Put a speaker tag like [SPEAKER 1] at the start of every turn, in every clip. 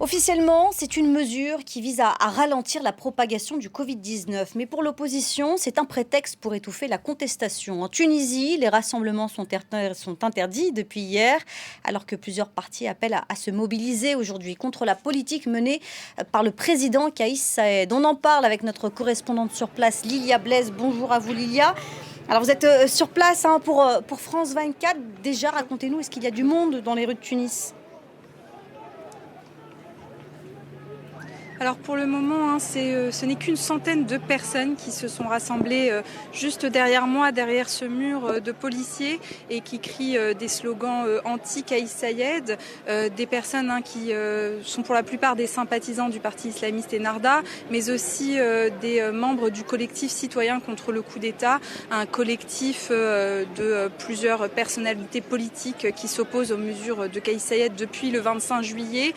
[SPEAKER 1] Officiellement, c'est une mesure qui vise à ralentir la propagation du Covid-19. Mais pour l'opposition, c'est un prétexte pour étouffer la contestation. En Tunisie, les rassemblements sont interdits depuis hier, alors que plusieurs partis appellent à se mobiliser aujourd'hui contre la politique menée par le président Kais Saied. On en parle avec notre correspondante sur place, Lilia Blaise. Bonjour à vous, Lilia. Alors vous êtes sur place pour France 24. Déjà, racontez-nous, est-ce qu'il y a du monde dans les rues de Tunis ?
[SPEAKER 2] Alors pour le moment, ce n'est qu'une centaine de personnes qui se sont rassemblées juste derrière moi, derrière ce mur de policiers et qui crient des slogans anti-Kais Saied, des personnes qui sont pour la plupart des sympathisants du parti islamiste Ennahda, mais aussi des membres du collectif citoyen contre le coup d'État, un collectif de plusieurs personnalités politiques qui s'opposent aux mesures de Kais Saied depuis le 25 juillet.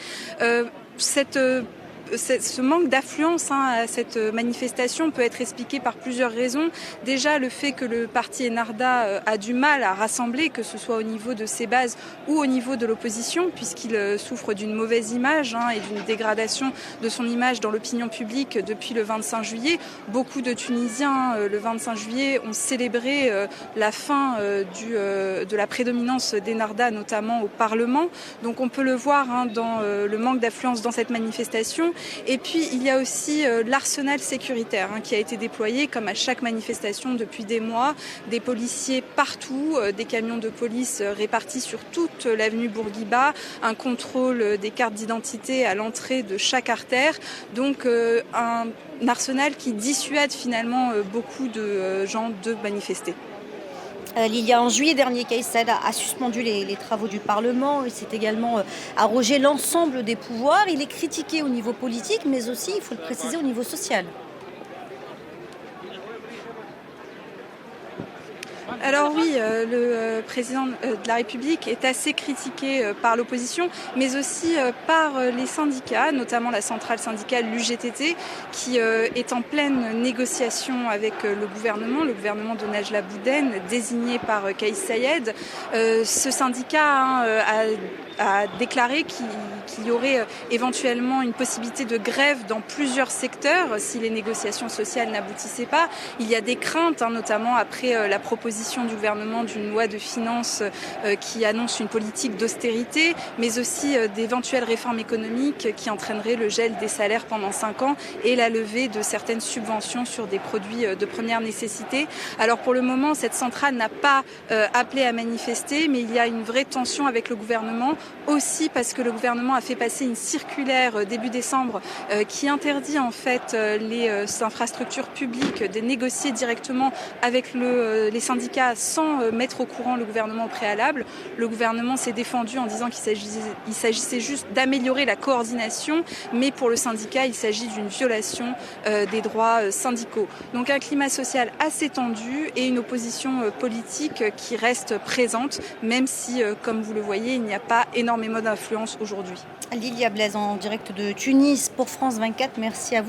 [SPEAKER 2] Ce manque d'affluence à cette manifestation peut être expliqué par plusieurs raisons. Déjà, le fait que le parti Ennahda a du mal à rassembler, que ce soit au niveau de ses bases ou au niveau de l'opposition, puisqu'il souffre d'une mauvaise image et d'une dégradation de son image dans l'opinion publique depuis le 25 juillet. Beaucoup de Tunisiens, le 25 juillet, ont célébré la fin de la prédominance d'Ennahda, notamment au Parlement. Donc on peut le voir dans le manque d'affluence dans cette manifestation. Et puis il y a aussi l'arsenal sécuritaire qui a été déployé comme à chaque manifestation depuis des mois, des policiers partout, des camions de police répartis sur toute l'avenue Bourguiba, un contrôle des cartes d'identité à l'entrée de chaque artère, donc un arsenal qui dissuade finalement beaucoup de gens de manifester.
[SPEAKER 1] Lilia, en juillet dernier, Kais Saied a suspendu les travaux du Parlement. Il s'est également arrogé l'ensemble des pouvoirs. Il est critiqué au niveau politique, mais aussi, il faut le préciser, au niveau social.
[SPEAKER 2] Alors oui, le président de la République est assez critiqué par l'opposition, mais aussi par les syndicats, notamment la centrale syndicale, l'UGTT, qui est en pleine négociation avec le gouvernement de Najla Bouden, désigné par Kais Saied. Ce syndicat a déclaré qu'il y aurait éventuellement une possibilité de grève dans plusieurs secteurs si les négociations sociales n'aboutissaient pas. Il y a des craintes, notamment après la proposition du gouvernement d'une loi de finances qui annonce une politique d'austérité, mais aussi d'éventuelles réformes économiques qui entraîneraient le gel des salaires pendant 5 ans et la levée de certaines subventions sur des produits de première nécessité. Alors pour le moment, cette centrale n'a pas appelé à manifester, mais il y a une vraie tension avec le gouvernement, aussi parce que le gouvernement a fait passer une circulaire début décembre qui interdit en fait les infrastructures publiques de négocier directement avec les syndicats sans mettre au courant le gouvernement au préalable. Le gouvernement s'est défendu en disant qu'il s'agissait juste d'améliorer la coordination, mais pour le syndicat, il s'agit d'une violation des droits syndicaux. Donc un climat social assez tendu et une opposition politique qui reste présente, même si, comme vous le voyez, il n'y a pas énormément d'influence aujourd'hui.
[SPEAKER 1] Lilia Blaise en direct de Tunis pour France 24, merci à vous.